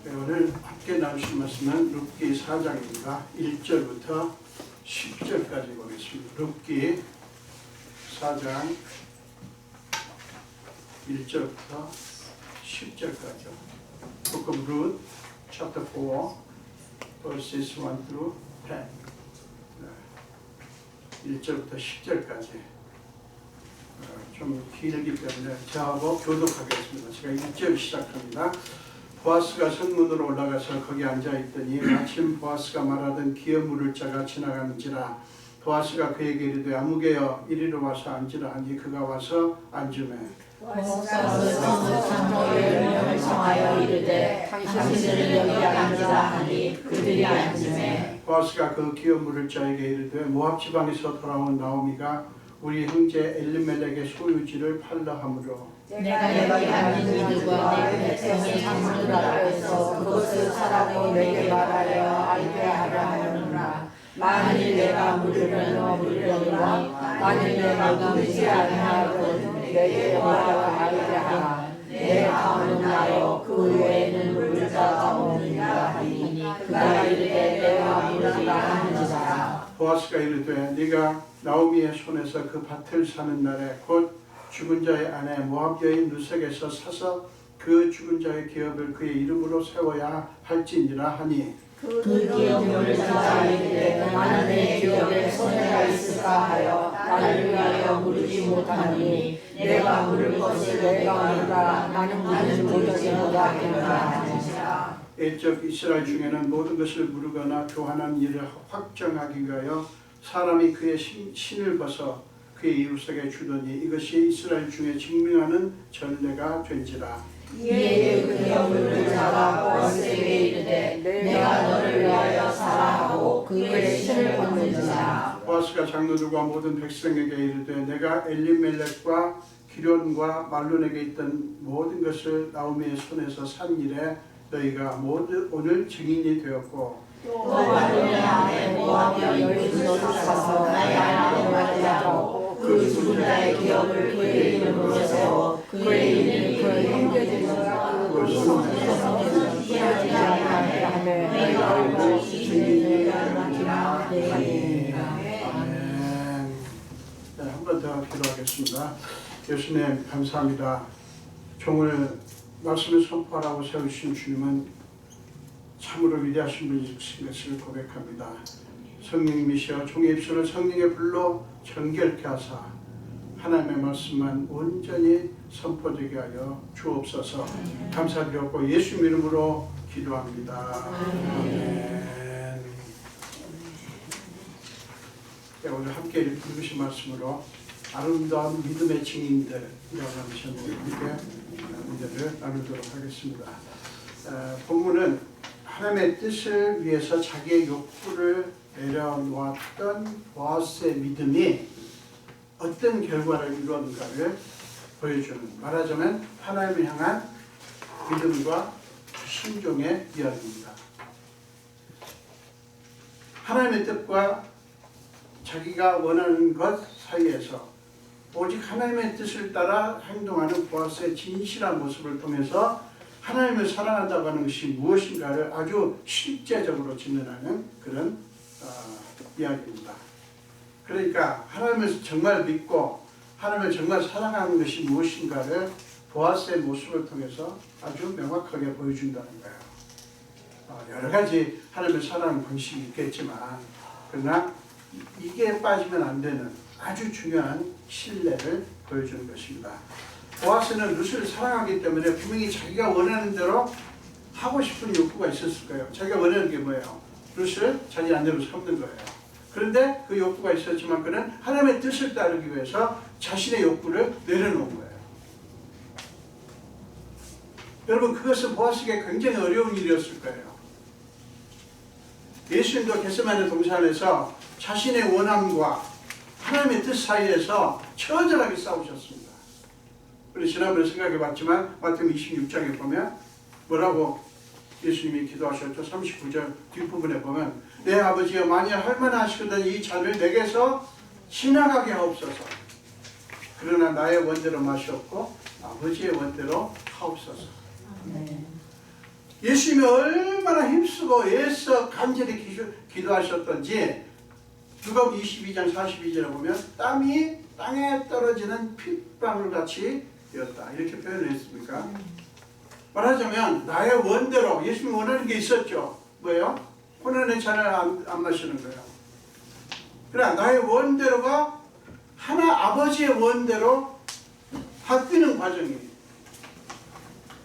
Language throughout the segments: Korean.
네, 오늘 함께 나누실 말씀은 룻기 4장입니다. 1절부터 10절까지 보겠습니다. 룻기 4장 1절부터 10절까지요. Book of Ruth, chapter 4, verses 1 through 10. 1절부터 10절까지. 좀 길기 때문에 저하고 교독하겠습니다. 제가 1절 시작합니다. 보아스가 성문으로 올라가서 거기 앉아있더니 마침 보아스가 말하던 기업 물을 자가 지나가는지라. 보아스가 그에게 이르되 아무개여 이리로 와서 앉으라 하니 그가 와서 앉으매 보아스가 그 성을 창조의 10명을 청하여 이르되 당신들은 여기 앉으라 하니 그들이 앉으매 보아스가 그 기업 물을 자에게 이르되 모압 지방에서 돌아온 나오미가 우리 형제 엘리멜렉의 소유지를 팔라 하므로 내가 여기 앉은 이들과 내 백성이 창조라고 해서 그것을 사라고 내게 말하여 알게 하라 하느니라. 만일 내가 물으면 물으려니와 만일 내가 물지 아니하거든 내게 말하여 알게 하라. 내 다음은 나요 그 외에는 물을 자가 없느니라 하니 그가 이르되 내가 물으라 하는지라. 보아스가 이르되 네가 나오미의 손에서 그 밭을 사는 날에 곧 죽은 자의 아내 모압 여인 루색에서 사서 그 죽은 자의 기업을 그의 이름으로 세워야 할지니라 하니 그 기업을 자가 이르되 나는 내 기업에 손해가 있을까 하여 나를 위하여 물지 못하니 내가 물을 것을 내가 물으라 나는 물지 못하겠노라 하니라. 옛적 이스라엘 중에는 모든 것을 물으거나 교환한 일을 확정하기 위하여 사람이 그의 신을 벗어 그의 이웃에게 주더니 이것이 이스라엘 중에 증명하는 전례가 된지라. 이에 그 기업을 자가 보아스에게 이르되 내가 너를 위하여 사라 하고 그의 신을 벗는지라. 보아스가 장로들과 모든 백성에게 이르되 내가 엘리멜렉과 기련과 말론에게 있던 모든 것을 나오미의 손에서 산 일에 너희가 모두 오늘 증인이 되었고 또 말론의 아내 모압 여인을 사서 나의 아내로 말하고 그 죽은 자의 기업을 그의 이름으로 세워 그의 이름이 그의 형제들과 그 성에서 피하지 아니하게 하며 내가 알고 주님을 알지라. 아멘. 한 번 더 기도하겠습니다. 예수님 감사합니다. 종을 말씀을 선포하라고 세우신 주님은 참으로 위대하신 분이신 것을 고백합니다. 성령님이시여 종의 입술을 성령의 불로 정결케 하사 하나님의 말씀만 온전히 선포되게 하여 주옵소서. 감사드렸고 예수 이름으로 기도합니다. 아멘. 네, 오늘 함께 읽으신 말씀으로 아름다운 믿음의 증인들이라고 하셨는데 함께 문제를 나누도록 하겠습니다. 본문은 하나님의 뜻을 위해서 자기의 욕구를 내려놓았던 보아스의 믿음이 어떤 결과를 이루었는가를 보여주는, 말하자면 하나님을 향한 믿음과 순종의 이야기입니다. 하나님의 뜻과 자기가 원하는 것 사이에서 오직 하나님의 뜻을 따라 행동하는 보아스의 진실한 모습을 통해서 하나님을 사랑한다고 하는 것이 무엇인가를 아주 실제적으로 증명하는 그런 이야기입니다. 그러니까 하나님을 정말 믿고 하나님을 정말 사랑하는 것이 무엇인가를 보아스의 모습을 통해서 아주 명확하게 보여준다는 거예요. 여러 가지 하나님을 사랑하는 방식이 있겠지만 그러나 이게 빠지면 안 되는 아주 중요한 신뢰를 보여주는 것입니다. 보아스는 룻을 사랑하기 때문에 분명히 자기가 원하는 대로 하고 싶은 욕구가 있었을 거예요. 자기가 원하는 게 뭐예요? 룻을 자기 아내로 삼는 거예요. 그런데 그 욕구가 있었지만 그는 하나님의 뜻을 따르기 위해서 자신의 욕구를 내려놓은 거예요. 여러분 그것은 보아스에게 굉장히 어려운 일이었을 거예요. 예수님도 겟세마네 동산에서 자신의 원함과 하나님의 뜻 사이에서 처절하게 싸우셨습니다. 우리 지난번에 생각해 봤지만 마태복음 26장에 보면 뭐라고 예수님이 기도하셨죠? 39절 뒷부분에 보면 내 아버지여 만일 할만하시거든 이 잔을 내게서 지나가게 하옵소서. 그러나 나의 원대로 마시옵고 아버지의 원대로 하옵소서. 예수님이 얼마나 힘쓰고 애써 간절히 기도하셨던지 누가복음 22장 42절에 보면 땀이 땅에 떨어지는 핏방울 같이 되었다. 이렇게 표현했습니까? 말하자면 나의 원대로 예수님이 원하는 게 있었죠. 뭐예요? 혼연의 잔을 안 마시는 거예요. 그러나 나의 원대로가 하나 아버지의 원대로 바뀌는 과정이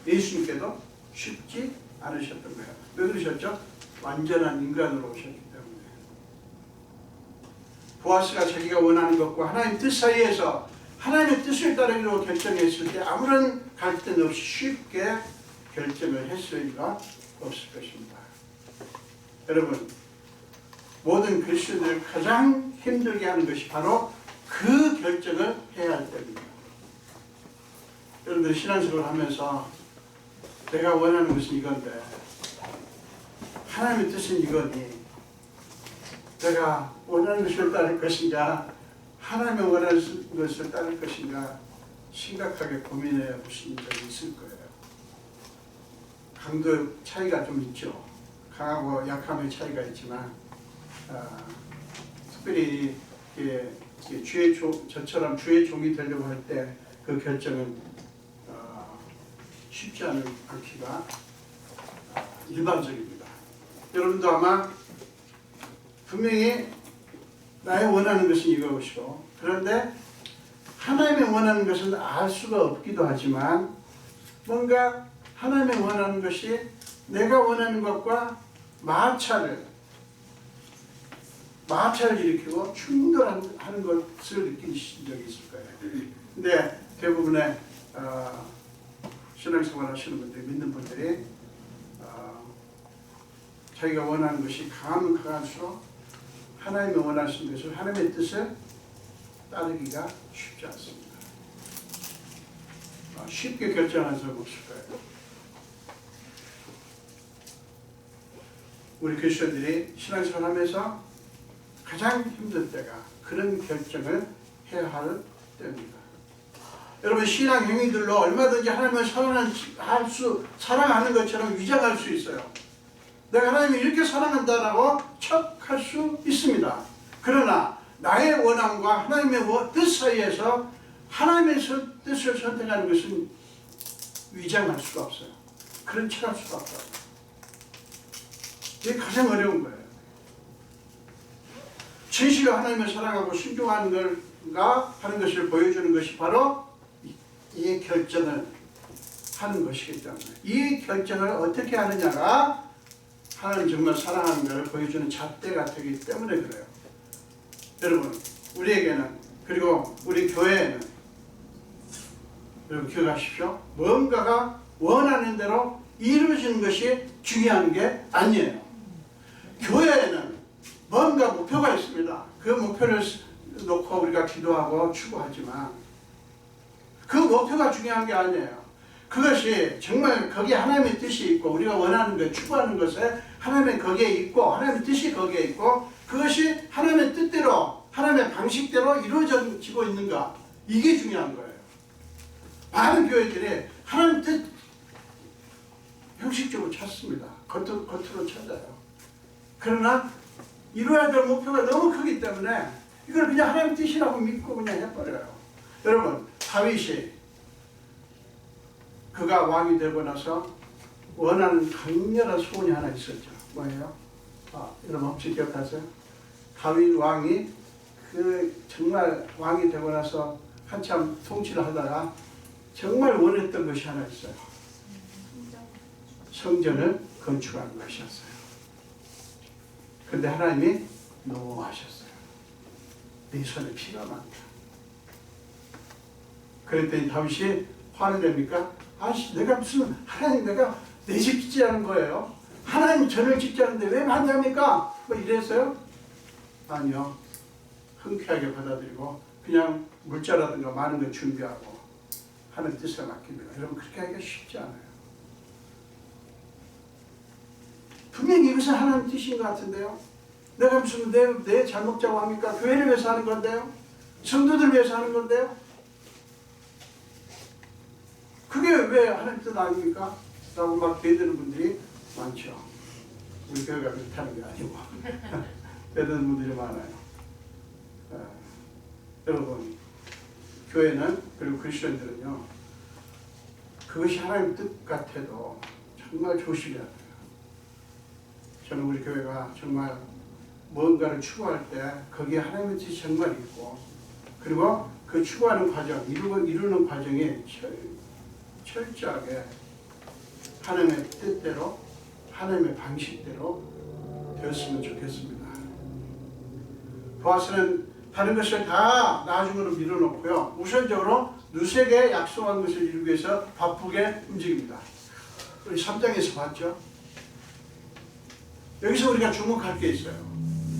예수님께도 쉽지 않으셨던 거예요. 왜 그러셨죠? 완전한 인간으로 오셨기 때문에. 보아스가 자기가 원하는 것과 하나님 뜻 사이에서 하나님의 뜻을 따르기로 결정했을 때 아무런 갈등 없이 쉽게 결정을 했을 리가 없을 것입니다. 여러분, 모든 그리스도인들을 가장 힘들게 하는 것이 바로 그 결정을 해야 할 때입니다. 여러분들 신앙생활을 하면서 내가 원하는 것은 이건데 하나님의 뜻은 이거니 내가 원하는 것을 따를 것인가 하나님의 원하는 것을 따를 것인가 심각하게 고민해 보신 적이 있을 거예요. 강도 차이가 좀 있죠. 강하고 약함의 차이가 있지만 특별히 저처럼 주의 종이 되려고 할 때 그 결정은 쉽지 않기가 일반적입니다. 여러분도 아마 분명히 나의 원하는 것은 이것이고 그런데 하나님의 원하는 것은 알 수가 없기도 하지만 뭔가 하나님의 원하는 것이 내가 원하는 것과 마찰을 일으키고 충돌하는 것을 느끼신 적이 있을 거예요. 근데 대부분의 신앙생활 하시는 분들, 믿는 분들이 자기가 원하는 것이 강하면 강할수록 하나님이 원하시는 것을 하나님의 뜻을 따르기가 쉽지 않습니다. 쉽게 결정한 적 없을 거예요. 우리 그리스도인들이 신앙생활 하면서 가장 힘들 때가 그런 결정을 해야 할 때입니다. 여러분 신앙 행위들로 얼마든지 하나님을 사랑하는 것처럼 위장할 수 있어요. 내가 하나님을 이렇게 사랑한다라고 척할 수 있습니다. 그러나 나의 원함과 하나님의 뜻 사이에서 하나님의 뜻을 선택하는 것은 위장할 수가 없어요. 그런 척할 수가 없어요. 이게 가장 어려운 거예요. 진실로 하나님을 사랑하고 순종하는 하는 것을 보여주는 것이 바로 이 결정을 하는 것이기 때문에 이 결정을 어떻게 하느냐가 하나님 정말 사랑하는 것을 보여주는 잣대가 되기 때문에 그래요. 여러분 우리에게는 그리고 우리 교회에는 여러분 기억하십시오. 뭔가가 원하는 대로 이루어지는 것이 중요한 게 아니에요. 교회에는 뭔가 목표가 있습니다. 그 목표를 놓고 우리가 기도하고 추구하지만 그 목표가 중요한 게 아니에요. 그것이 정말 거기에 하나님의 뜻이 있고 우리가 원하는 것, 추구하는 것에 하나님의 거기에 있고 하나님의 뜻이 거기에 있고 그것이 하나님의 뜻대로 하나님의 방식대로 이루어지고 있는가 이게 중요한 거예요. 많은 교회들이 하나님 뜻 형식적으로 찾습니다. 겉으로 찾아요. 그러나 이루어야 될 목표가 너무 크기 때문에 이걸 그냥 하나님 뜻이라고 믿고 그냥 해버려요. 여러분 다윗이 그가 왕이 되고 나서 원하는 강렬한 소원이 하나 있었죠. 뭐예요? 여러분 혹시 기억하세요? 다윗 왕이 정말 왕이 되고 나서 한참 통치를 하다가 정말 원했던 것이 하나 있어요. 성전을 건축하는 것이었어요. 그런데 하나님이 노하셨어요. 네 손에 피가 많다. 그랬더니 다윗이 화를 냅니까? 내가 무슨 하나님 내가 내 집 짓자는 거예요. 하나님 전을 짓자는데 왜 반대합니까? 뭐 이랬어요? 아니요. 흔쾌하게 받아들이고 그냥 물자라든가 많은 걸 준비하고 하는 뜻에 맡깁니다. 여러분 그렇게 하기가 쉽지 않아요. 분명히 이것은 하나님 뜻인 것 같은데요. 내가 무슨 내 잘못자고 합니까? 교회를 위해서 하는 건데요. 성도들 위해서 하는 건데요. 그게 왜 하나님 뜻 아닙니까? 라고 막 대드는 분들이 많죠. 우리 교회가 그렇다는 게 아니고 빼드는 분들이 많아요. 여러분, 교회는, 그리고 그리스도인들은요, 그것이 하나님 뜻 같아도 정말 조심해야 돼요. 저는 우리 교회가 정말 뭔가를 추구할 때 거기에 하나님의 뜻이 정말 있고, 그리고 그 추구하는 과정, 이루는 과정이 철저하게 하나님의 뜻대로, 하나님의 방식대로 되었으면 좋겠습니다. 보아스는 다른 것을 다 나중으로 밀어놓고요, 우선적으로 누색에 약속한 것을 이루기 위해서 바쁘게 움직입니다. 우리 3장에서 봤죠? 여기서 우리가 주목할 게 있어요.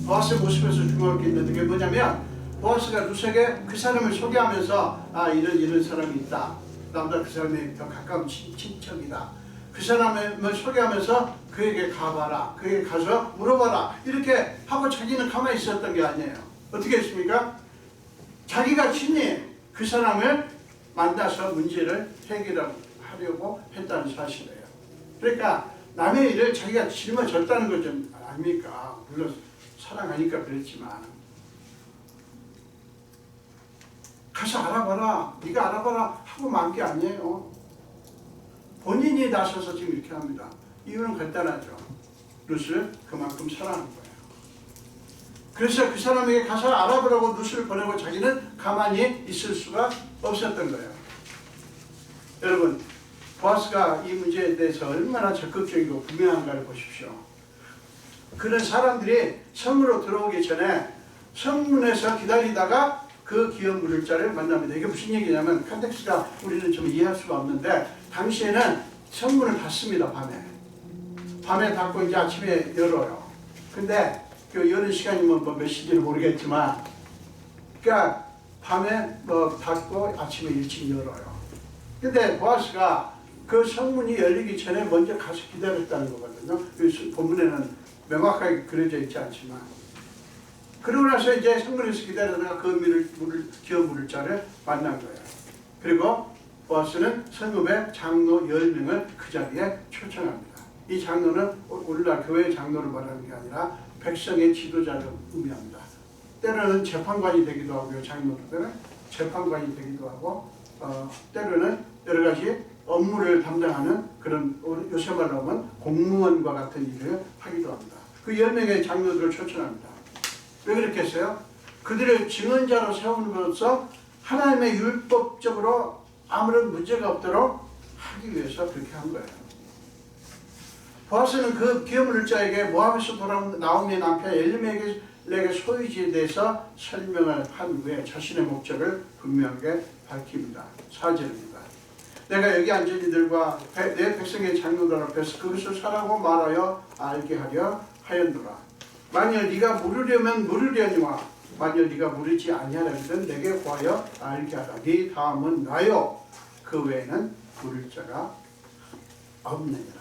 보아스의 모습에서 주목할 게 있는데, 그게 뭐냐면 보아스가 누색에 그 사람을 소개하면서 이런 사람이 있다, 나보다 그 사람이 더 가까운 친척이다, 그 사람을 소개하면서 그에게 가봐라, 그에게 가서 물어봐라, 이렇게 하고 자기는 가만히 있었던 게 아니에요. 어떻게 했습니까? 자기가 친히 그 사람을 만나서 문제를 해결하려고 했다는 사실이에요. 그러니까 남의 일을 자기가 짊어졌다는 것 좀 아닙니까? 물론 사랑하니까 그랬지만, 가서 알아봐라, 네가 알아봐라 하고 만 게 아니에요. 본인이 나서서 지금 이렇게 합니다. 이유는 간단하죠. 룻을 그만큼 사랑하는 거예요. 그래서 그 사람에게 가서 알아보라고 룻을 보내고 자기는 가만히 있을 수가 없었던 거예요. 여러분, 보아스가 이 문제에 대해서 얼마나 적극적이고 분명한가를 보십시오. 그런 사람들이 성문으로 들어오기 전에 성문에서 기다리다가 그 기업 물을 자를 만납니다. 이게 무슨 얘기냐면, 컨텍스트가 우리는 좀 이해할 수가 없는데, 당시에는 성문을 닫습니다. 밤에 닫고 이제 아침에 열어요. 근데 그 여는 시간이 뭐 몇 시인지는 모르겠지만, 그러니까 밤에 닫고 아침에 일찍 열어요. 근데 보아스가 그 성문이 열리기 전에 먼저 가서 기다렸다는 거거든요. 본문에는 명확하게 그려져 있지 않지만, 그러고 나서 이제 성문에서 기다리다가 그 기업 물을 자를 만난 거예요. 그리고 보아스는 성읍의 장로 10명을 그 자리에 초청합니다. 이 장로는 오늘날 교회의 장로를 말하는 게 아니라 백성의 지도자를 의미합니다. 때로는 재판관이 되기도 하고요. 장로들은 재판관이 되기도 하고, 때로는 여러 가지 업무를 담당하는 그런, 요새 말로 하면 공무원과 같은 일을 하기도 합니다. 그 10명의 장로들을 초청합니다. 왜 그렇게 했어요? 그들을 증언자로 세움으로써 하나님의 율법적으로 아무런 문제가 없도록 하기 위해서 그렇게 한 거예요. 보아스는 그 기업물 자에게 모압에서 돌아온 나오미의 남편 엘리멜렉의 소유지에 대해서 설명을 한 후에 자신의 목적을 분명하게 밝힙니다. 4절입니다. 내가 여기 앉은 이들과 내 백성의 장로들 앞에서 그것을 사라고 말하여 알게 하려 하였노라. 만일 네가 물으려면 물으려니와 만일 네가 물으지 아니하려거든 내게 구하여 알게 하라. 네 다음은 나요. 그 외에는 물을 자가 없느니라.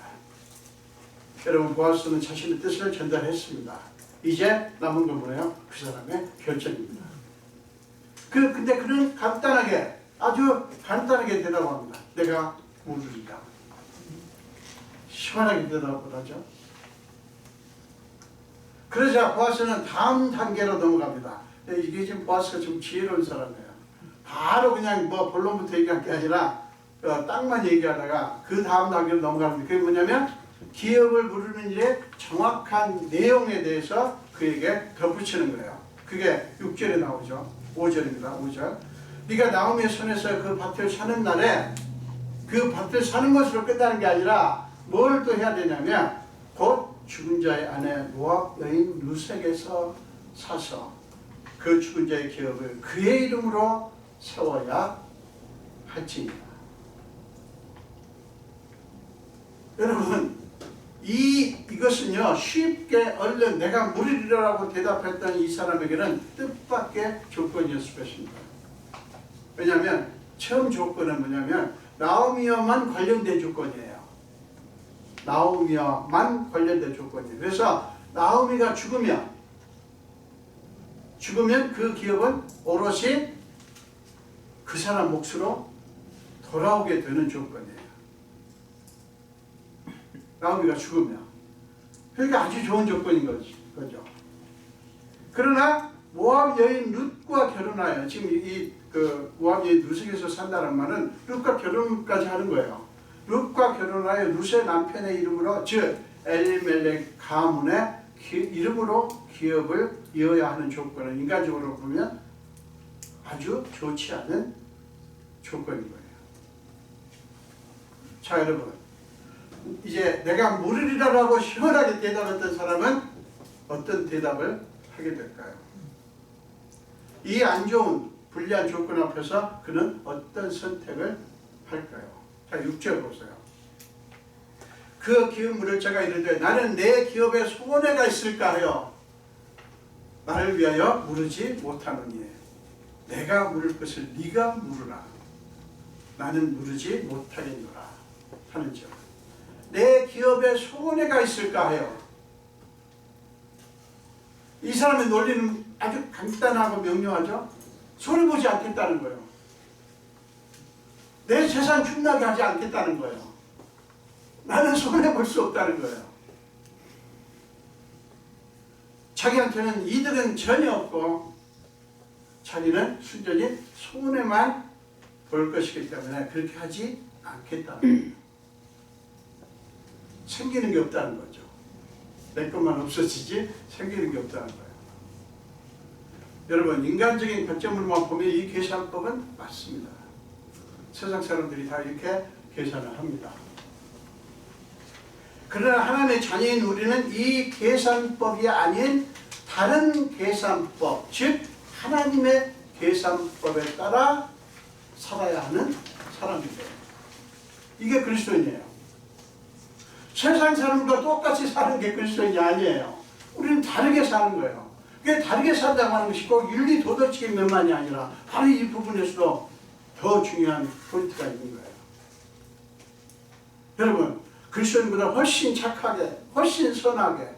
여러분, 보아스는 자신의 뜻을 전달했습니다. 이제 남은 건 뭐예요? 그 사람의 결정입니다. 근데 그는 간단하게, 아주 간단하게 대답합니다. 내가 물으리라. 시원하게 대답을 하죠. 그러자 보아스는 다음 단계로 넘어갑니다. 이게 지금 보아스가 좀 지혜로운 사람이에요. 바로 그냥 본론부터 얘기할 게 아니라 딱만 얘기하다가 그 다음 단계로 넘어갑니다. 그게 뭐냐면 기업을 물으는 일의 정확한 내용에 대해서 그에게 덧붙이는 거예요. 그게 6절에 나오죠. 5절입니다. 5절. 네가 나오미의 손에서 그 밭을 사는 날에 그 밭을 사는 것으로 끝나는 게 아니라 뭘 또 해야 되냐면 곧 죽은 자의 아내 모압 여인 룻에게서 사서 그 죽은 자의 기업을 그의 이름으로 세워야 할지니라. 여러분, 이것은요 쉽게 얼른 내가 물으리라고 대답했던 이 사람에게는 뜻밖의 조건이었을 것입니다. 왜냐하면 처음 조건은 뭐냐면 나오미와만 관련된 조건이에요. 나오미와만 관련된 조건이에요. 그래서 나오미가 죽으면 그 기업은 오롯이 그 사람 몫으로 돌아오게 되는 조건이에요. 나오미가 죽으면. 그러니까 아주 좋은 조건인 거죠. 그러나 모압 여인 룻과 결혼하여, 지금 그 모압 여인 룻에서 산다는 말은 룻과 결혼까지 하는 거예요. 룻과 결혼하여 룻의 남편의 이름으로, 즉 엘리멜렉 가문의 이름으로 기업을 이어야 하는 조건은 인간적으로 보면 아주 좋지 않은 조건인 거예요. 자, 여러분, 이제 내가 물으리라고 시원하게 대답했던 사람은 어떤 대답을 하게 될까요? 이 안 좋은 불리한 조건 앞에서 그는 어떤 선택을 할까요? 자, 6절 보세요. 그 기업 물을 자가 이르되 나는 내 기업에 손해가 있을까 하여 나를 위하여 물으지 못하노니 내가 물을 것을 네가 물으라. 나는 물으지 못하겠노라 하는 점. 내 기업에 손해가 있을까 하여. 이 사람의 논리는 아주 간단하고 명료하죠. 손해보지 않겠다는 거예요. 내 재산 축나게 하지 않겠다는 거예요. 나는 손해볼 수 없다는 거예요. 자기한테는 이득은 전혀 없고 자기는 순전히 손해만 볼 것이기 때문에 그렇게 하지 않겠다는 거예요. 생기는 게 없다는 거죠. 내 것만 없어지지 생기는 게 없다는 거예요. 여러분, 인간적인 관점으로만 보면 이 계산법은 맞습니다. 세상 사람들이 다 이렇게 계산을 합니다. 그러나 하나님의 자녀인 우리는 이 계산법이 아닌 다른 계산법, 즉 하나님의 계산법에 따라 살아야 하는 사람입니다. 이게 그리스도인이에요. 세상 사람과 똑같이 사는 게 그리스도인이 아니에요. 우리는 다르게 사는 거예요. 그게 다르게 산다고 하는 것이 꼭 윤리 도덕적인 면만이 아니라 바로 이 부분에서도 더 중요한 포인트가 있는 거예요. 여러분, 그리스도인보다 훨씬 착하게, 훨씬 선하게,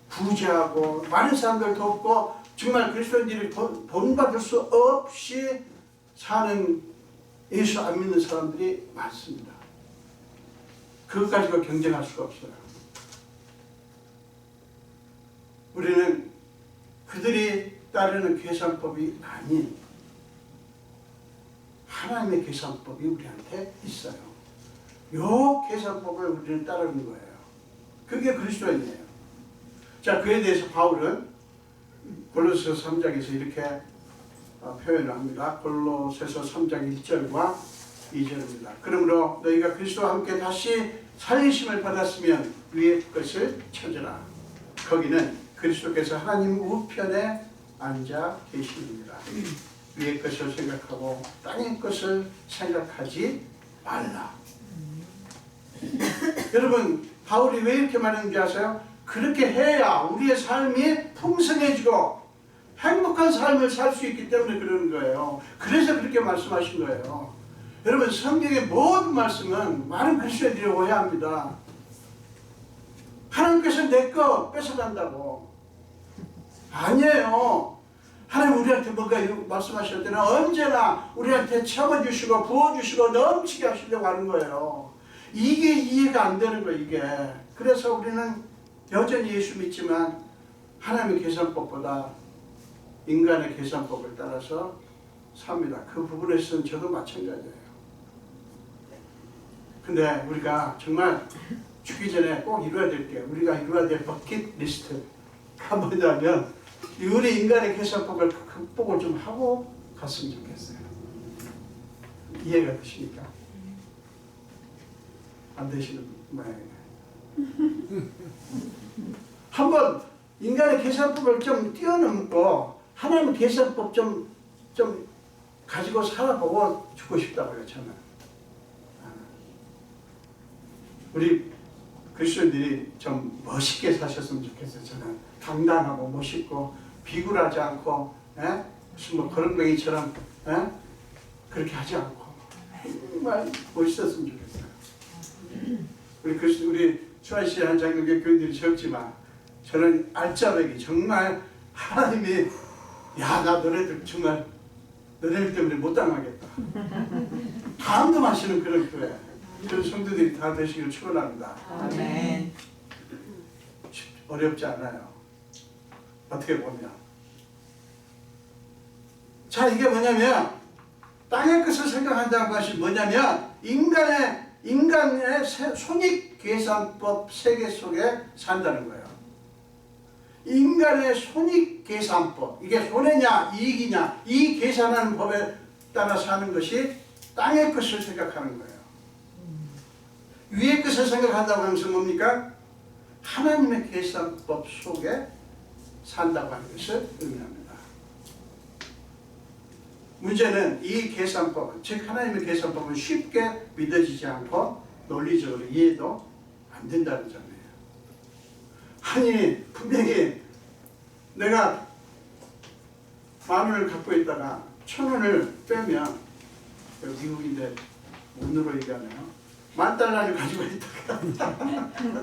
부자하고 많은 사람들 돕고 정말 그리스도인들이 본받을 수 없이 사는 예수 안 믿는 사람들이 많습니다. 그것 가지고 경쟁할 수가 없어요. 우리는 그들이 따르는 계산법이 아닌 하나님의 계산법이 우리한테 있어요. 이 계산법을 우리는 따르는 거예요. 그게 그리스도인이에요. 자, 그에 대해서 바울은 골로새서 3장에서 이렇게 표현을 합니다. 골로새서 3장 1절과 2절입니다. 그러므로 너희가 그리스도와 함께 다시 살리심을 받았으면 위의 것을 찾으라. 거기는 그리스도께서 하나님 우편에 앉아 계십니다. 위의 것을 생각하고 땅의 것을 생각하지 말라. 여러분, 바울이 왜 이렇게 말하는지 아세요? 그렇게 해야 우리의 삶이 풍성해지고 행복한 삶을 살 수 있기 때문에 그러는 거예요. 그래서 그렇게 말씀하신 거예요. 여러분, 성경의 모든 말씀은 많은 그리스도인들이 오해합니다. 하나님께서 내 거 뺏어간다고. 아니에요. 하나님 우리한테 뭔가 말씀하실 때는 언제나 우리한테 채워주시고 부어주시고 넘치게 하시려고 하는 거예요. 이게 이해가 안 되는 거예요, 이게. 그래서 우리는 여전히 예수 믿지만 하나님의 계산법보다 인간의 계산법을 따라서 삽니다. 그 부분에서는 저도 마찬가지예요. 근데 우리가 정말 죽기 전에 꼭 이루어야 될 게, 우리가 이루어야 될 버킷리스트가 뭐냐면 우리 인간의 계산법을 극복을 좀 하고 갔으면 좋겠어요. 이해가 되십니까? 안 되시는 모양이에요. 한번 인간의 계산법을 좀 뛰어넘고 하나님의 계산법 좀 가지고 살아보고 죽고 싶다고요, 저는. 우리 그리스도인들이 좀 멋있게 사셨으면 좋겠어요. 저는 당당하고 멋있고 비굴하지 않고, 무슨 뭐 거렁뱅이처럼 그렇게 하지 않고 정말 멋있었으면 좋겠어요. 우리 수아시아 한 장로교 교인들이 적지만 저는 알짜배기 정말 하나님이 야, 나 너네들 정말 너네들 때문에 못 당하겠다. 감동하시는 그런 교회. 이런 성도들이 다 되시길 축원합니다. 아멘. 어렵지 않아요. 어떻게 보면. 자, 이게 뭐냐면 땅의 것을 생각한다는 것이 뭐냐면 인간의 손익계산법 세계 속에 산다는 거예요. 인간의 손익계산법, 이게 손해냐 이익이냐 이 계산하는 법에 따라 사는 것이 땅의 것을 생각하는 거예요. 위의 것을 생각한다고 하면서 뭡니까? 하나님의 계산법 속에 산다고 하는 것을 의미합니다. 문제는 이 계산법, 즉 하나님의 계산법은 쉽게 믿어지지 않고 논리적으로 이해도 안 된다는 점이에요. 아니 분명히 내가 10,000원을 갖고 있다가 1,000원을 빼면, 미국인데 문으로 얘기하네요. 10,000달러를 가지고 있다가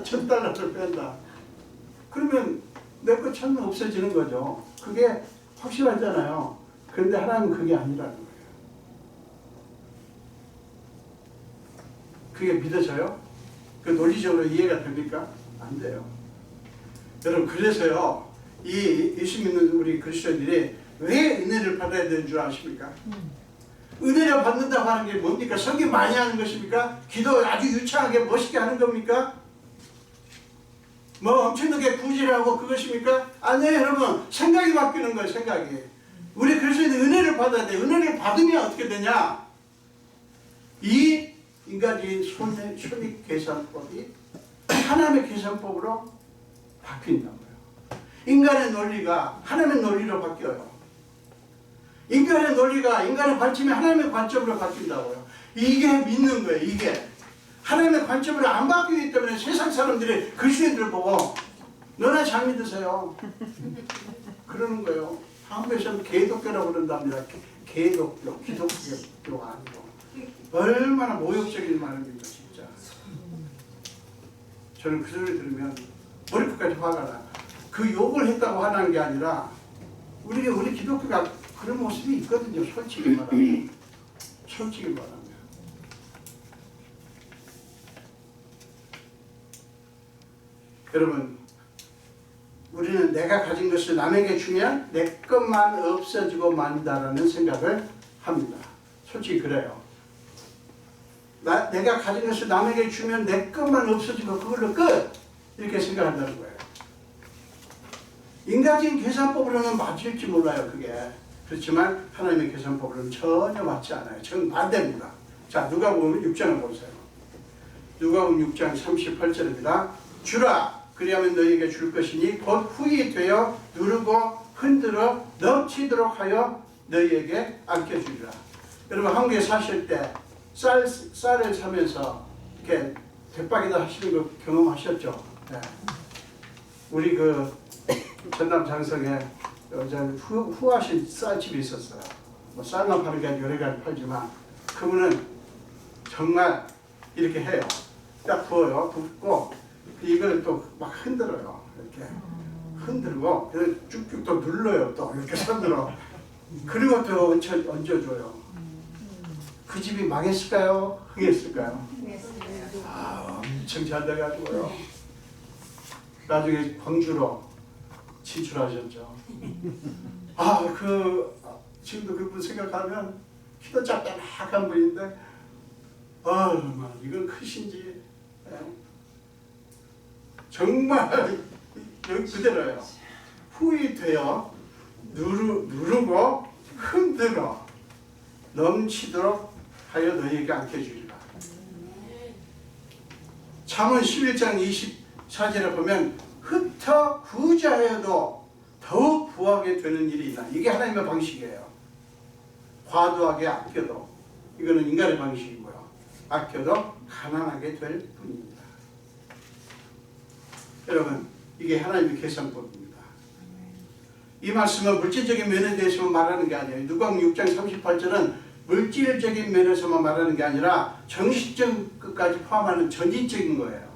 1,000달러를 뺀다. 그러면 내 거 1,000원 없어지는 거죠. 그게 확실하잖아요. 그런데 하나님은 그게 아니라는 거예요. 그게 믿어져요? 그 논리적으로 이해가 됩니까? 안 돼요. 여러분, 그래서요, 이 예수 믿는 우리 그리스도인들이 왜 은혜를 받아야 되는 줄 아십니까? 은혜를 받는다고 하는 게 뭡니까? 성경 많이 하는 것입니까? 기도 아주 유창하게 멋있게 하는 겁니까? 뭐 엄청나게 구질하고 그것입니까? 아니에요, 여러분. 생각이 바뀌는 거예요, 생각이. 우리 그리스도인들 은혜를 받아야 돼. 은혜를 받으면 어떻게 되냐? 이 인간적인 손익 계산법이 하나님의 계산법으로 바뀐다고요. 인간의 논리가 하나님의 논리로 바뀌어요. 인간의 논리가 인간의 관점이 하나님의 관점으로 바뀐다고요. 이게 믿는 거예요. 이게 하나님의 관점으로 안 바뀌기 때문에 세상 사람들이 그리스도인들을 보고 너나 잘 믿으세요 그러는 거예요. 한국에서는 개독교라고 그런답니다. 개독교, 기독교가 아니고. 얼마나 모욕적인 말입니까 진짜. 저는 그 소리 들으면 머리끝까지 화가 나. 그 욕을 했다고 화난 게 아니라 우리 기독교가 그런 모습이 있거든요. 솔직히 말하면. 솔직히 말하면. 여러분, 우리는 내가 가진 것을 남에게 주면 내 것만 없어지고 만다라는 생각을 합니다. 솔직히 그래요. 내가 가진 것을 남에게 주면 내 것만 없어지고 그걸로 끝! 이렇게 생각한다는 거예요. 인간적인 계산법으로는 맞을지 몰라요, 그게. 그렇지만 하나님의 계산법으로는 전혀 맞지 않아요. 정반대입니다. 자, 누가복음 6장을 보세요. 누가복음 6장 38절입니다. 주라, 그리하면 너희에게 줄 것이니 곧 후히 되어 누르고 흔들어 넘치도록 하여 너희에게 아껴주리라. 여러분, 한국에 사실 때 쌀을 사면서 이렇게 대박이다 하시는 거 경험하셨죠? 네. 우리 그 전남 장성에 후하신 쌀집이 있었어요. 뭐 쌀만 파는 게 아니라 여러 가지 팔지만 그분은 정말 이렇게 해요. 딱 부어요. 붓고 이걸 또 막 흔들어요. 이렇게 흔들고 쭉쭉 또 눌러요. 또 이렇게 손으로. 그리고 또 얹어줘요. 그 집이 망했을까요? 흥했을까요? 아, 엄청 잘 돼가지고요. 나중에 광주로 진출하셨죠. 지금도 그분 생각하면 키도 작다막한 분인데, 이건 크신지, 정말 여기 그대로예요. 후이 되어 누르고 흔들어 넘치도록 하여 너희에게 안겨주리라. 잠언 11장 24절에 보면 흩어 구제하여도 더욱 부하게 되는 일이 있다. 이게 하나님의 방식이에요. 과도하게 아껴도, 이거는 인간의 방식이고요. 아껴도 가난하게 될 뿐입니다. 여러분, 이게 하나님의 계산법입니다. 이 말씀은 물질적인 면에 대해서만 말하는 게 아니에요. 누가복음 6장 38절은 물질적인 면에서만 말하는 게 아니라 정신적 것까지 포함하는 전인적인 거예요.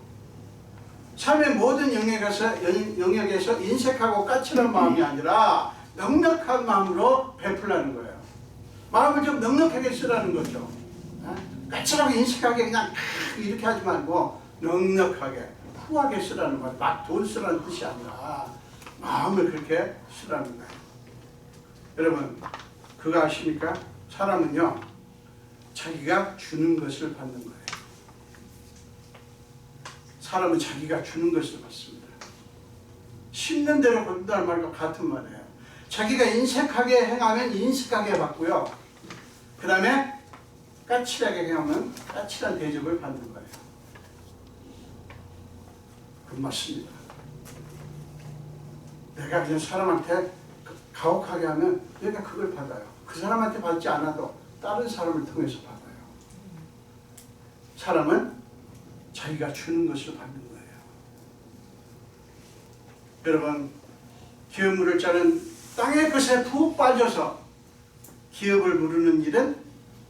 삶의 모든 영역에서 인색하고 까칠한 마음이 아니라 넉넉한 마음으로 베풀라는 거예요. 마음을 좀 넉넉하게 쓰라는 거죠. 까칠하고 인색하게 그냥 이렇게 하지 말고 넉넉하게 후하게 쓰라는 거야. 막 돈 쓰라는 뜻이 아니라 마음을 그렇게 쓰라는 거예요. 여러분, 그거 아십니까? 사람은요, 자기가 주는 것을 받는 거예요. 사람은 자기가 주는 것을 받습니다. 심는 대로 거둔다는 말과 같은 말이에요. 자기가 인색하게 행하면 인색하게 받고요. 그 다음에 까칠하게 행하면 까칠한 대접을 받는 거예요. 그 맞습니다. 내가 그냥 사람한테 가혹하게 하면 내가 그걸 받아요. 그 사람한테 받지 않아도 다른 사람을 통해서 받아요. 사람은 자기가 주는 것을 받는 거예요. 여러분, 기업 물을 자는 땅의 것에 푹 빠져서 기업을 물으는 일은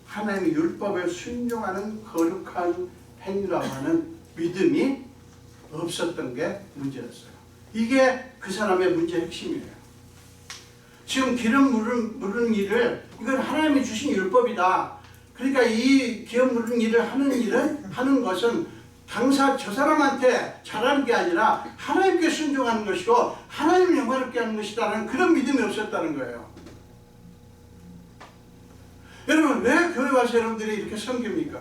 하나님의 율법에 순종하는 거룩한 행위라고 하는 믿음이 없었던 게 문제였어요. 이게 그 사람의 문제의 핵심이에요. 지금 기름 무르는 일을, 이건 하나님이 주신 율법이다. 그러니까 이 기름 무르는 일을 하는 것은 당사 저 사람한테 잘하는 게 아니라 하나님께 순종하는 것이고 하나님을 영화롭게 하는 것이다라는 그런 믿음이 없었다는 거예요. 여러분, 왜 교회 와서 여러분들이 이렇게 섬깁니까?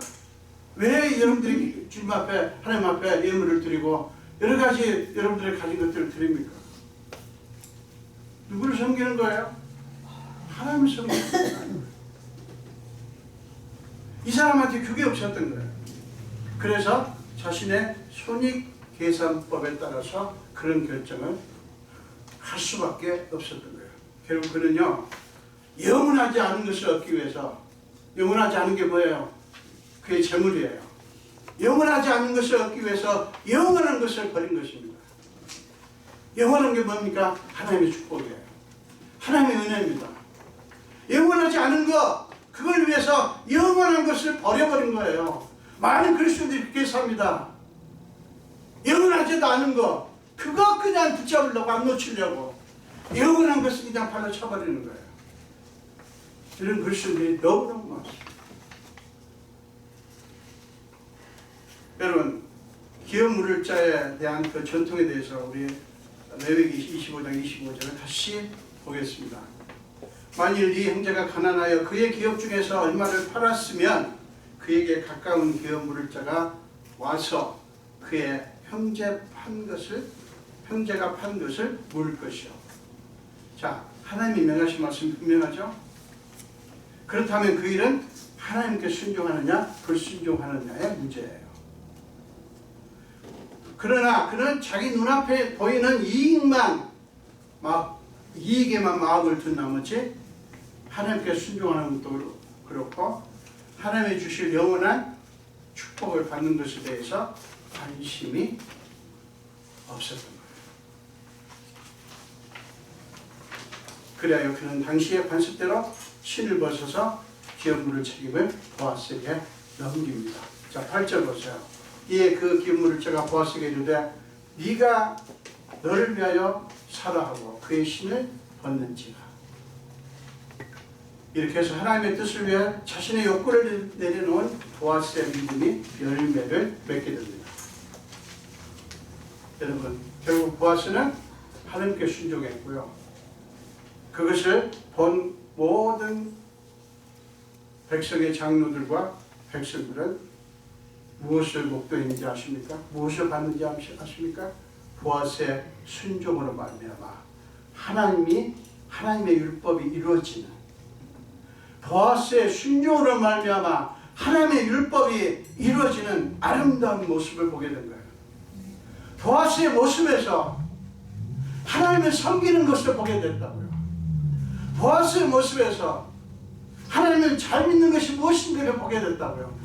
왜 여러분들이 주님 앞에, 하나님 앞에 예물을 드리고 여러 가지 여러분들의 가진 것들을 드립니까? 누구를 섬기는 거예요? 하나님을 섬기는 거예요. 이 사람한테 그게 없었던 거예요. 그래서 자신의 손익계산법에 따라서 그런 결정을 할 수밖에 없었던 거예요. 결국 그는요, 영원하지 않은 것을 얻기 위해서, 영원하지 않은 게 뭐예요? 그게 재물이에요. 영원하지 않은 것을 얻기 위해서 영원한 것을 버린 것입니다. 영원한 게 뭡니까? 하나님의 축복이에요. 하나님의 은혜입니다. 영원하지 않은 것, 그걸 위해서 영원한 것을 버려버린 거예요. 많은 그리스도인들이 그렇게 삽니다. 영원하지도 않은 것, 그거 그냥 붙잡으려고, 안 놓치려고 영원한 것을 그냥 발로 쳐버리는 거예요. 이런 그리스도인들이 너무너무 많습니다. 여러분, 기업 물을 자에 대한 그 전통에 대해서 우리 레위기 25장 25절을 다시 보겠습니다. 만일 네 형제가 가난하여 그의 기업 중에서 얼마를 팔았으면 그에게 가까운 기업 물을 자가 와서 그의 형제가 판 것을 물을 것이요. 자, 하나님이 명하신 말씀이 분명하죠? 그렇다면 그 일은 하나님께 순종하느냐 불순종하느냐의 문제예요. 그러나 그는 자기 눈앞에 보이는 이익에만 마음을 둔 나머지 하나님께 순종하는 것도 그렇고 하나님이 주실 영원한 축복을 받는 것에 대해서 관심이 없었던 거예요. 그래야 그는 당시의 관습대로 신을 벗어서 기업물을 책임을 보아스에게 넘깁니다. 자, 8절 보세요. 이에 그 기업물을 제가 보아스에게 이르되 네가 너를 위하여 사라 하고 그의 신을 벗는지라. 이렇게 해서 하나님의 뜻을 위해 자신의 욕구를 내려놓은 보아스의 믿음이 열매를 맺게 됩니다. 여러분, 결국 보아스는 하나님께 순종했고요. 그것을 본 모든 백성의 장로들과 백성들은 무엇을 목도했는지 아십니까? 무엇을 받는지 아십니까? 보아스의 순종으로 말미암아 하나님의 율법이 이루어지는, 보아스의 순종으로 말미암아 하나님의 율법이 이루어지는 아름다운 모습을 보게 된 거예요. 보아스의 모습에서 하나님을 섬기는 것을 보게 됐다고요. 보아스의 모습에서 하나님을 잘 믿는 것이 무엇인지를 보게 됐다고요.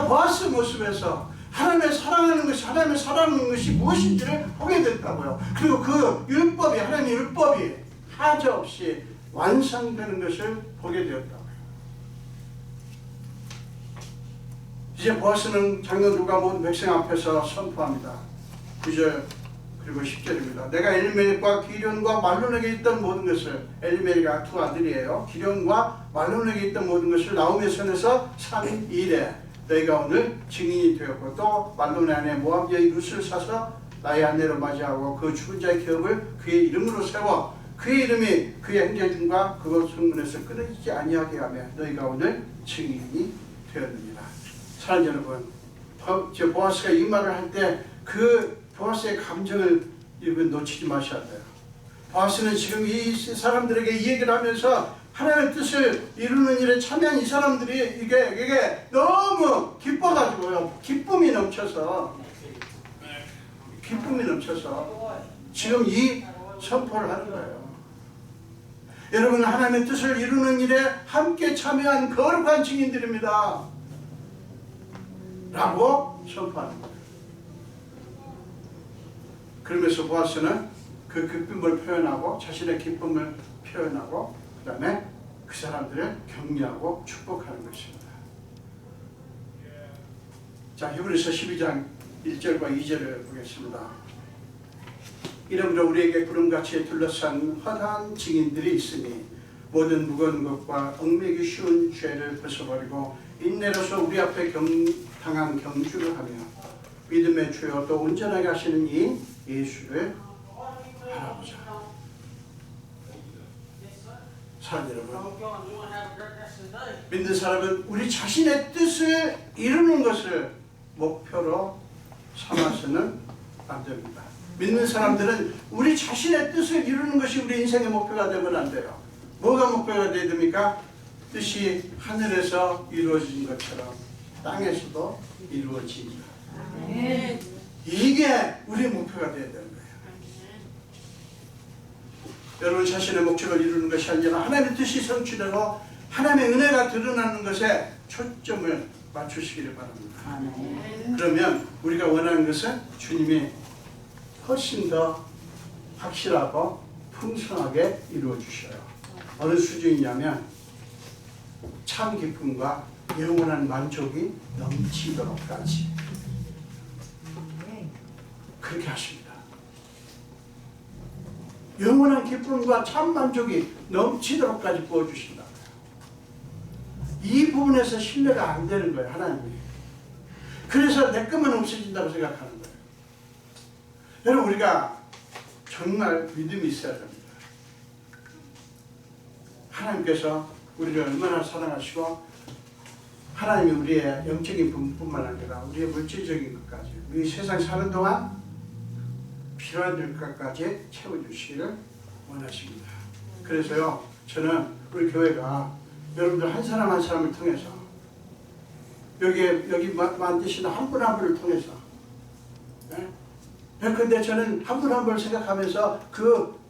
보아스의 모습에서 하나님을 사랑하는 것이 무엇인지를 보게 됐다고요. 그리고 그 율법이, 하나님의 율법이 하자 없이 완성되는 것을 보게 되었다고요. 이제 보아스는 장로들과 모든 백성 앞에서 선포합니다. 9절 그리고 10절입니다. 내가 엘리멜렉과 기련과 말론에게 있던 모든 것을, 엘리멜렉이 두 아들이에요. 기련과 말론에게 있던 모든 것을 나오미의 손에서 3일 이래 너희가 오늘 증인이 되었고 또 말론의 아내 모압 여인 룻을 사서 나의 아내로 맞이하고 그 죽은 자의 기업을 그의 이름으로 세워 그의 이름이 그의 행제 중과 그곳 성문에서 끊어지지 아니하게 하며 너희가 오늘 증인이 되었느니라. 사랑하는 여러분, 보아스가 이 말을 할 때 그 보아스의 감정을 여러분 놓치지 마셔야 돼요. 보아스는 지금 이 사람들에게 이 얘기를 하면서 하나님의 뜻을 이루는 일에 참여한 이 사람들이 이게 너무 기뻐가지고요. 기쁨이 넘쳐서 지금 이 선포를 하는 거예요. 여러분, 하나님의 뜻을 이루는 일에 함께 참여한 거룩한 증인들입니다 라고 선포하는 거예요. 그러면서 보아스는 그 기쁨을 표현하고 자신의 기쁨을 표현하고 그 다음에 그 사람들을 격려하고 축복하는 것입니다. 자, 히브리서 12장 1절과 2절을 보겠습니다. 이러므로 우리에게 구름같이 둘러싼 허다한 증인들이 있으니 모든 무거운 것과 얽매기 쉬운 죄를 벗어버리고 인내로서 우리 앞에 당한 경주를 하며 믿음의 주여 또 온전하게 하시는 이 예수를 바라보자. 사랑하는 여러분, 믿는 사람은 우리 자신의 뜻을 이루는 것을 목표로 삼아서는 안 됩니다. 믿는 사람들은 우리 자신의 뜻을 이루는 것이 우리 인생의 목표가 되면 안 돼요. 뭐가 목표가 돼야 됩니까? 뜻이 하늘에서 이루어진 것처럼 땅에서도 이루어진다. 이게 우리의 목표가 되어야 되는 거예요. 여러분 자신의 목적을 이루는 것이 아니라 하나님의 뜻이 성취되고 하나님의 은혜가 드러나는 것에 초점을 맞추시기를 바랍니다. 그러면 우리가 원하는 것은 주님이 훨씬 더 확실하고 풍성하게 이루어 주셔요. 어느 수준이냐면 참 기쁨과 영원한 만족이 넘치도록까지 그렇게 하십니다. 영원한 기쁨과 참 만족이 넘치도록까지 부어주신다. 이 부분에서 신뢰가 안 되는 거예요, 하나님이. 그래서 내 것만 없어진다고 생각하는 거예요. 여러분, 우리가 정말 믿음이 있어야 됩니다. 하나님께서 우리를 얼마나 사랑하시고 하나님이 우리의 영적인 부분뿐만 아니라 우리의 물질적인 것까지 우리 세상 사는 동안 필요한 것까지 채워주시기를 원하십니다. 그래서요, 저는 우리 교회가 여러분들 한 사람 한 사람을 통해서 여기 만드시는 한 분 한 분을 통해서 근데 저는 한 분 한 분을 생각하면서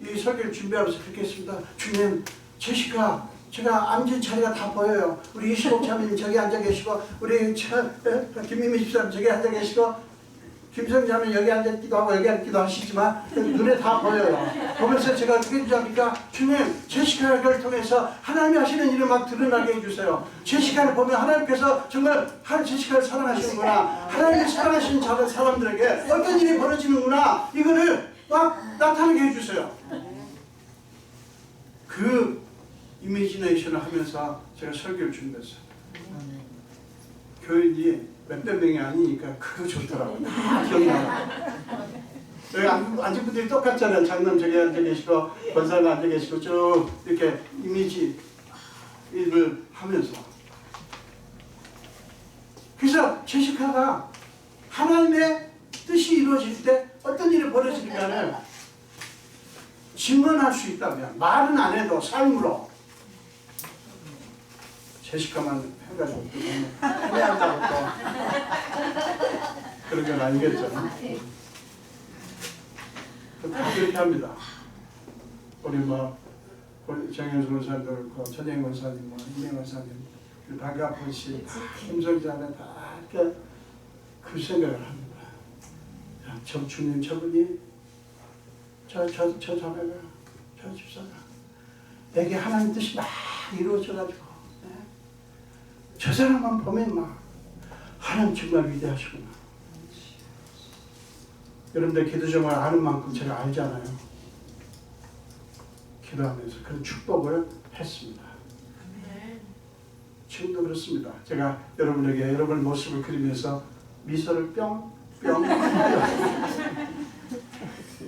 이 설교를 준비하면서 그렇게 했습니다. 주님, 제시카 제가 앉은 자리가 다 보여요. 우리 이시복 자매님 저기 앉아 계시고 우리 김미미 집사님 저기 앉아 계시고 김성 자매님 여기 앉았기도 하고 여기 앉기도 하시지만 눈에 다 보여요. 보면서 제가 어떻게 주자니까 주님, 제시카를 통해서 하나님이 하시는 일을 막 드러나게 해주세요. 제시카를 보면 하나님께서 정말 제시카를 사랑하시는구나, 하나님이 사랑하시는 사람들에게 어떤 일이 벌어지는구나, 이거를 막 나타나게 해주세요. 그 이미지네이션을 하면서 제가 설교를 준비했어요. 교인이 몇백 명이 아니니까 그거 좋더라고요. 다 기억나요. 여기 앉은 분들이 똑같잖아요. 장남 저기 앉아 계시고 권사님 앉아 계시고 쭉 이렇게 이미지 일을 하면서. 그래서 제시카가 하나님의 뜻이 이루어질 때 어떤 일이 벌어지는가를 증언할 수 있다면, 말은 안 해도 삶으로. 제시카만 해가지고 해내한다고 또 그런 건 아니겠죠. 그렇게 합니다. 우리 정현수 권사님도 그렇고 전영 권사님, 임명 권사님, 박가포 씨, 김성자는 다 이렇게 그 생각을 합니다. 주님, 저분이 저 자매가 저 집사가 내게 하나님 뜻이 막 이루어져가지고 저 사람만 보면 막 하나님 정말 위대하시구나. 여러분들 기도 정말 아는 만큼 제가 알잖아요. 기도하면서 그런 축복을 했습니다. 지금도 그렇습니다. 제가 여러분에게 여러분의 모습을 그리면서 미소를 뿅뿅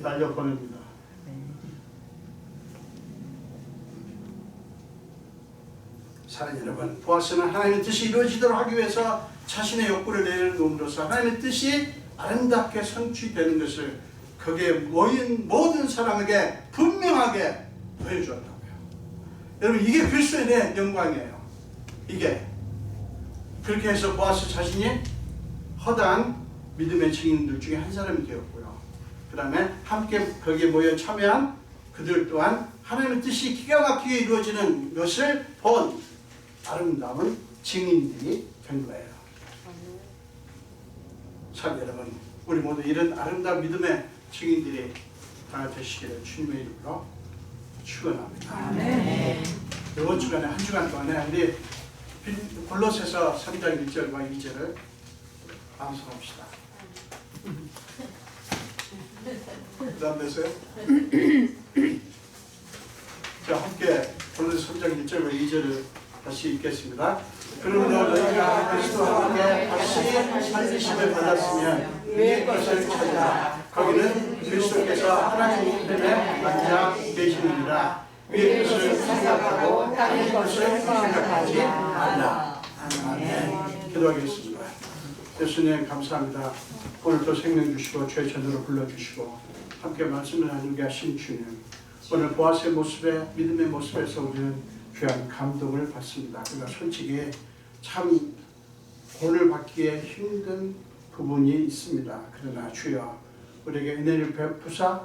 날려보냅니다. 사랑하는 여러분, 보아스는 하나님의 뜻이 이루어지도록 하기 위해서 자신의 욕구를 내려놓음으로써 하나님의 뜻이 아름답게 성취되는 것을 거기에 모인 모든 사람에게 분명하게 보여주었다고요. 여러분, 이게 그리스도에 대한 영광이에요. 이게 그렇게 해서 보아스 자신이 허다한 믿음의 증인들 중에 한 사람이 되었고요. 그 다음에 함께 거기에 모여 참여한 그들 또한 하나님의 뜻이 기가 막히게 이루어지는 것을 본 아름다운 증인들이 된 거예요. 참 여러분, 우리 모두 이런 아름다운 믿음의 증인들이 다 되시기를 주님의 이름으로 축원합니다. 아멘. 이번 주간에 한 주간 동안에 우리 골로새서 3장 1절과 2절을 암송합시다. 부담 되세요? 자, 함께 골로새 3장 1절과 2절을 다시 읽겠습니다. 그러므로 너희가 그리스도와 함께 다시 살리심을 받았으면 위의 것을 찾으라. 거기는 그리스도께서 하나님 우편에 앉아 계시느니라. 위의 것을 생각하고 땅의 것을 생각하지 말라. 아멘. 기도하겠습니다. 예수님 감사합니다. 오늘 또 생명 주시고 죄 전으로 불러주시고 함께 말씀을 나누게 하신 주님, 오늘 보아스의 모습에 믿음의 모습에서 우리는 귀한 감동을 받습니다. 그러나 솔직히 참 본을 받기에 힘든 부분이 있습니다. 그러나 주여, 우리에게 은혜를 베푸사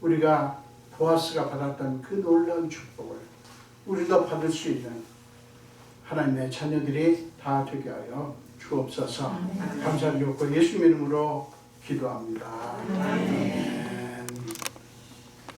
우리가 보아스가 받았던 그 놀라운 축복을 우리도 받을 수 있는 하나님의 자녀들이 다 되게 하여 주옵소서. 감사드리고 예수님 이름으로 기도합니다.